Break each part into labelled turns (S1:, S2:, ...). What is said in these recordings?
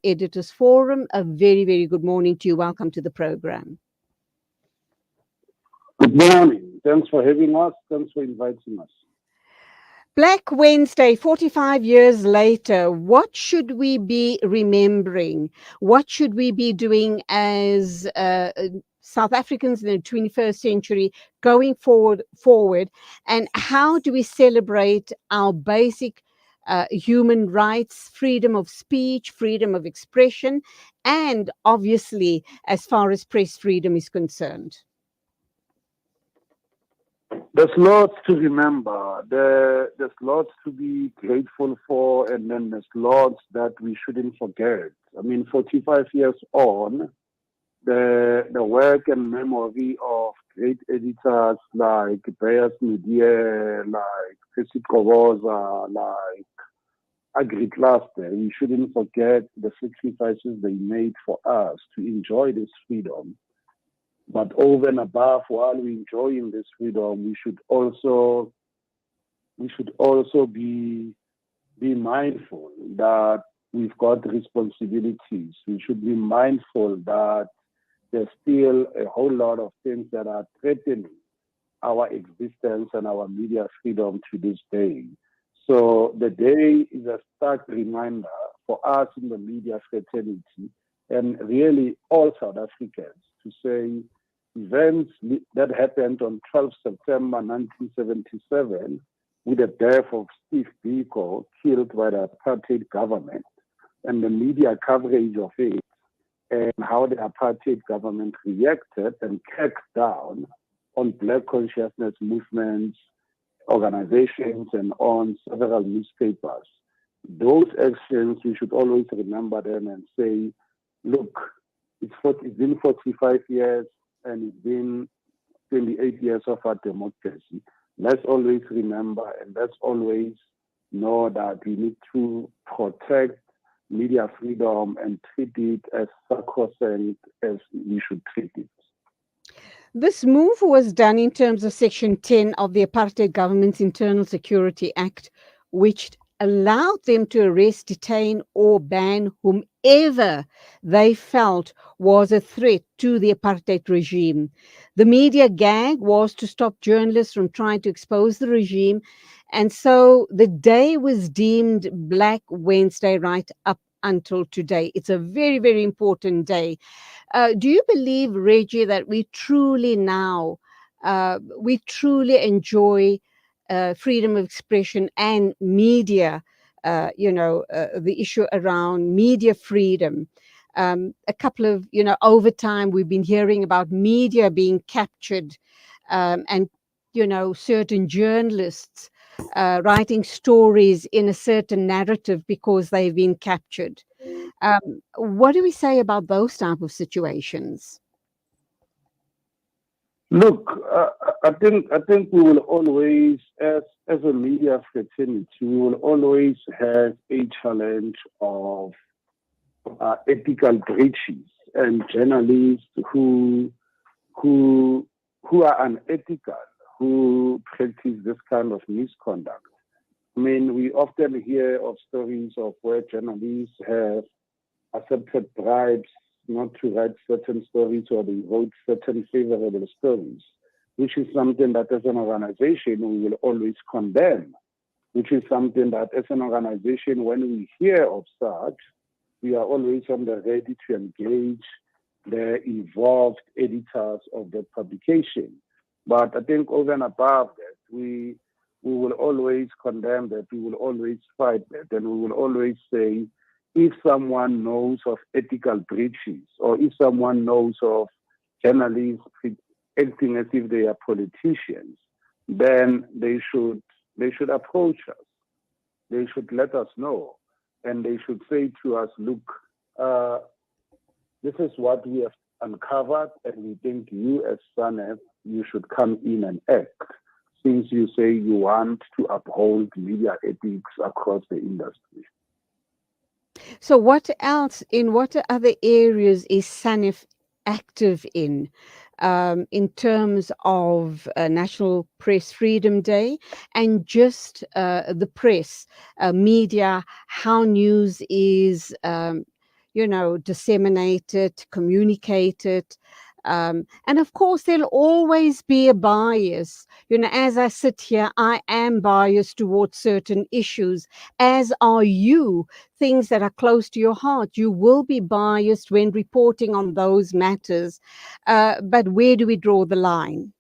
S1: Editors Forum. A very, very good morning to you. Welcome to the program.
S2: Good morning. Thanks for having us. Thanks for inviting us.
S1: Black Wednesday, 45 years later, what should we be remembering? What should we be doing as South Africans in the 21st century going forward? And how do we celebrate our basic human rights, freedom of speech, freedom of expression, and obviously, as far as press freedom is concerned?
S2: There's lots to remember. There's lots to be grateful for, and then there's lots that we shouldn't forget. I mean, 45 years on, the work and memory of great editors like Percy like Percy Qoboza, like Agri-Cluster, we shouldn't forget the sacrifices they made for us to enjoy this freedom. But over and above, while we enjoying this freedom, we should also be mindful that we've got responsibilities. We should be mindful that there's still a whole lot of things that are threatening our existence and our media freedom to this day. So the day is a stark reminder for us in the media fraternity and really all South Africans to say events that happened on 12th September 1977 with the death of Steve Biko killed by the apartheid government and the media coverage of it and how the apartheid government reacted and cracked down on Black consciousness movements, organizations, and on several newspapers. Those actions, we should always remember them and say, look, it's been 45 years and it's been 28 years of our democracy. Let's always remember and let's always know that we need to protect media freedom and treat it as sacrosanct as we should treat it.
S1: This move was done in terms of Section 10 of the Apartheid Government's Internal Security Act, which allowed them to arrest, detain, or ban whomever they felt was a threat to the apartheid regime. The media gag was to stop journalists from trying to expose the regime. And so the day was deemed Black Wednesday right up until today. It's a very, very important day. Do you believe, Reggie, that we truly enjoy freedom of expression and media, the issue around media freedom? A couple of, over time, we've been hearing about media being captured and, certain journalists writing stories in a certain narrative because they've been captured. What do we say about those type of situations?
S2: Look, I think we will always, as a media fraternity, we will always have a challenge of ethical breaches and journalists who who are unethical, who practice this kind of misconduct. I mean, we often hear of stories of where journalists have accepted bribes not to write certain stories or they wrote certain favorable stories, which is something that as an organization we will always condemn, which is something that as an organization, when we hear of such, we are always on the ready to engage the involved editors of the publication. But I think over and above that, we will always condemn that, we will always fight that, and we will always say, if someone knows of ethical breaches, or if someone knows of journalists acting as if they are politicians, then they should approach us. They should let us know, and they should say to us, look, this is what we have uncovered, and we think you as SANEF, you should come in and act, since you say you want to uphold media ethics across the industry.
S1: So what else, in what other areas is SANEF active in terms of National Press Freedom Day and just the press, media, how news is disseminate it, communicate it. And of course, there'll always be a bias. As I sit here, I am biased towards certain issues, as are you. Things that are close to your heart, you will be biased when reporting on those matters. But where do we draw the line?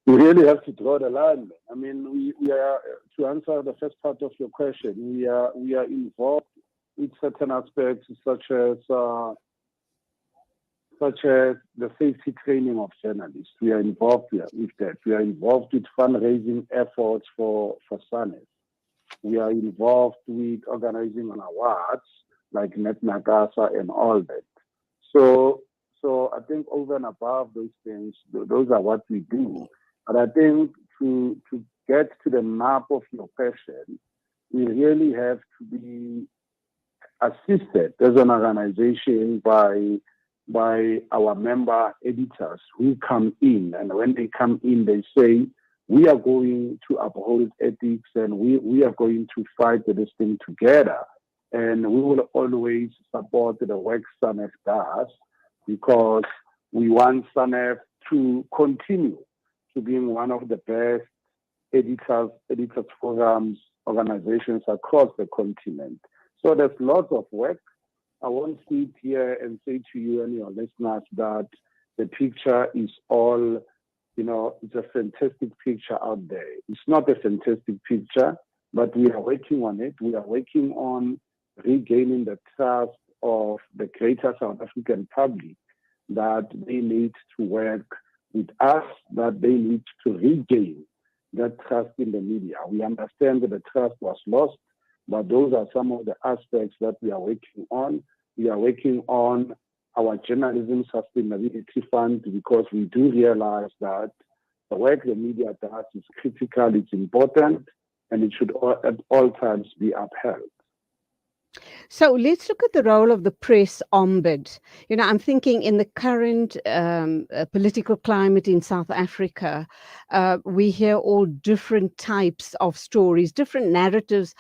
S2: We really have to draw the line. I mean, we are, to answer the first part of your question, we are involved with certain aspects such as the safety training of journalists. We are involved with that. We are involved with fundraising efforts for SANEF. We are involved with organizing on awards like Net Nagasa and all that. So I think over and above those things, those are what we do. But I think to get to the nub of your question, we really have to be assisted as an organization by our member editors who come in. And when they come in, they say, we are going to uphold ethics and we are going to fight this thing together. And we will always support the work SANEF does, because we want SANEF to continue to being one of the best editors forums organizations across the continent. So there's lots of work. I won't sit here and say to you and your listeners that the picture is all, it's a fantastic picture out there. It's not a fantastic picture, but we are working on it. We are working on regaining the trust of the greater South African public, that they need to work with us, that they need to regain that trust in the media. We understand that the trust was lost, but those are some of the aspects that we are working on. We are working on our journalism sustainability fund, because we do realize that the work the media does is critical, it's important, and it should at all times be upheld.
S1: So let's look at the role of the press ombud. I'm thinking in the current political climate in South Africa, we hear all different types of stories, different narratives,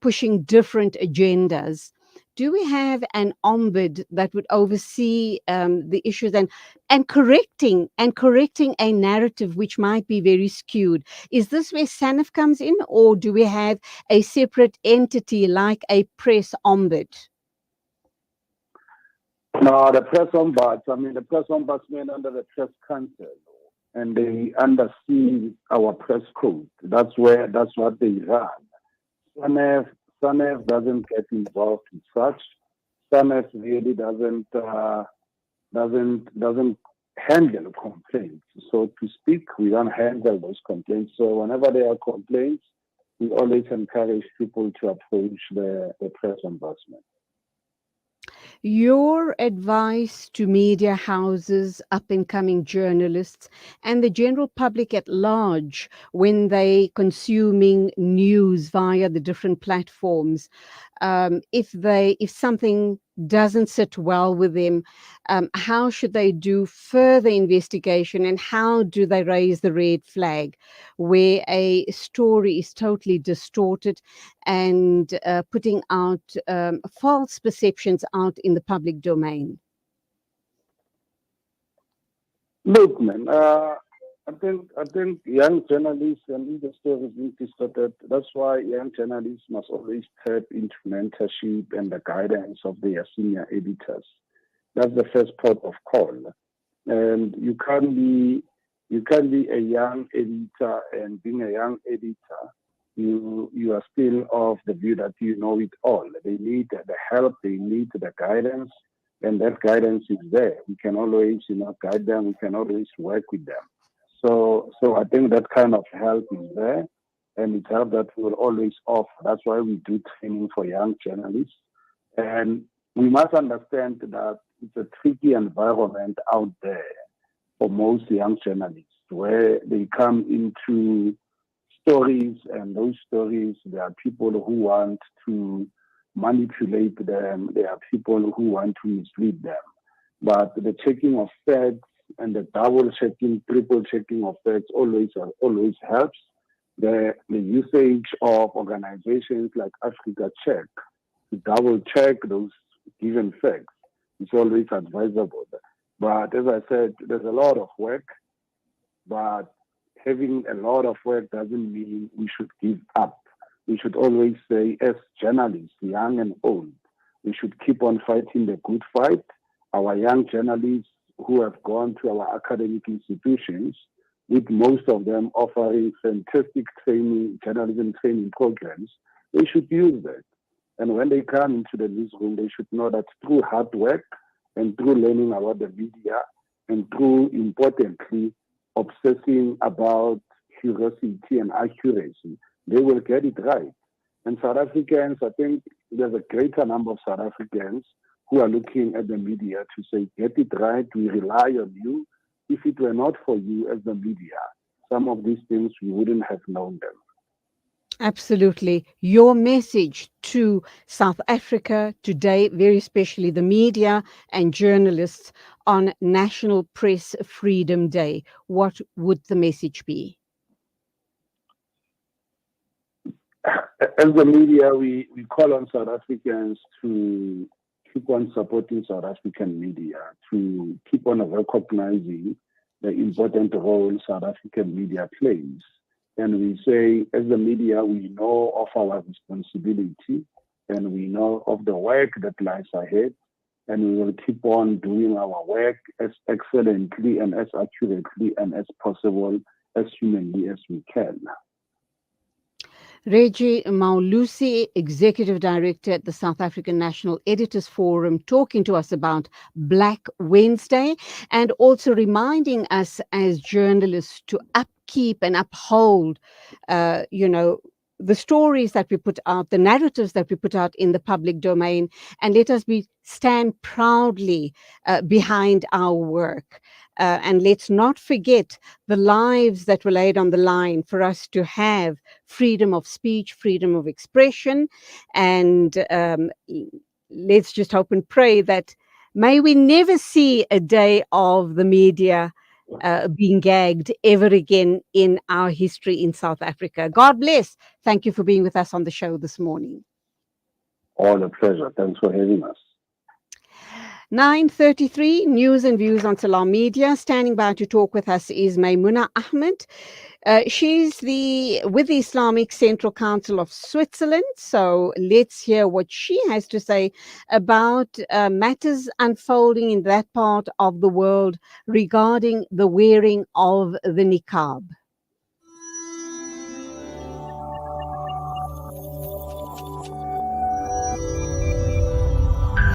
S1: pushing different agendas. Do we have an ombud that would oversee the issues and correcting a narrative which might be very skewed? Is this where SANEF comes in, or do we have a separate entity like a press ombud?
S2: No, the press ombudsman under the press council, and they undersee our press code. That's what they run. SANEF doesn't get involved in such. SANEF really doesn't handle complaints, so to speak. We don't handle those complaints. So whenever there are complaints, we always encourage people to approach the press ombudsman.
S1: Your advice to media houses, up-and-coming journalists, and the general public at large when they consuming news via the different platforms, if something doesn't sit well with them, how should they do further investigation, and how do they raise the red flag where a story is totally distorted and putting out false perceptions out in the public domain?
S2: Look, man, I think young journalists and the stories being distorted. That's why young journalists must always tap into mentorship and the guidance of their senior editors. That's the first port of call. And you can't be a young editor, and being a young editor, you are still of the view that you know it all. They need the help, they need the guidance, and that guidance is there. We can always, guide them. We can always work with them. So I think that kind of help is there, and it's help that we will always offer. That's why we do training for young journalists. And we must understand that it's a tricky environment out there for most young journalists, where they come into stories, and those stories, there are people who want to manipulate them. There are people who want to mislead them. But the checking of facts and the double checking, triple checking of facts always helps. the usage of organizations like Africa Check to double check those given facts is always advisable. But as I said, there's a lot of work, but having a lot of work doesn't mean we should give up. We should always say, as journalists, young and old, we should keep on fighting the good fight. Our young journalists who have gone to our academic institutions, with most of them offering fantastic training, journalism training programs, they should use that. And when they come into the newsroom, they should know that through hard work and through learning about the media and through, importantly, obsessing about curiosity and accuracy, they will get it right. And South Africans, I think there's a greater number of South Africans who are looking at the media to say, get it right, we rely on you. If it were not for you as the media, some of these things we wouldn't have known them.
S1: Absolutely. Your message to South Africa today, very especially the media and journalists on National Press Freedom Day, what would the message be?
S2: As the media, we call on South Africans to keep on supporting South African media, to keep on recognizing the important role South African media plays. And we say, as the media, we know of our responsibility and we know of the work that lies ahead. And we will keep on doing our work as excellently and as accurately and as possible as humanly as we can.
S1: Reggy Moalusi, Executive Director at the South African National Editors Forum, talking to us about Black Wednesday and also reminding us as journalists to upkeep and uphold, the stories that we put out, the narratives that we put out in the public domain, and let us stand proudly behind our work. And let's not forget the lives that were laid on the line for us to have freedom of speech, freedom of expression. And let's just hope and pray that may we never see a day of the media being gagged ever again in our history in South Africa. God bless. Thank you for being with us on the show this morning.
S2: All a pleasure. Thanks for having us.
S1: 9:33 news and views on Salam Media. Standing by to talk with us is Maimuna Ahmed. She's with the Islamic Central Council of Switzerland. So let's hear what she has to say about matters unfolding in that part of the world regarding the wearing of the niqab.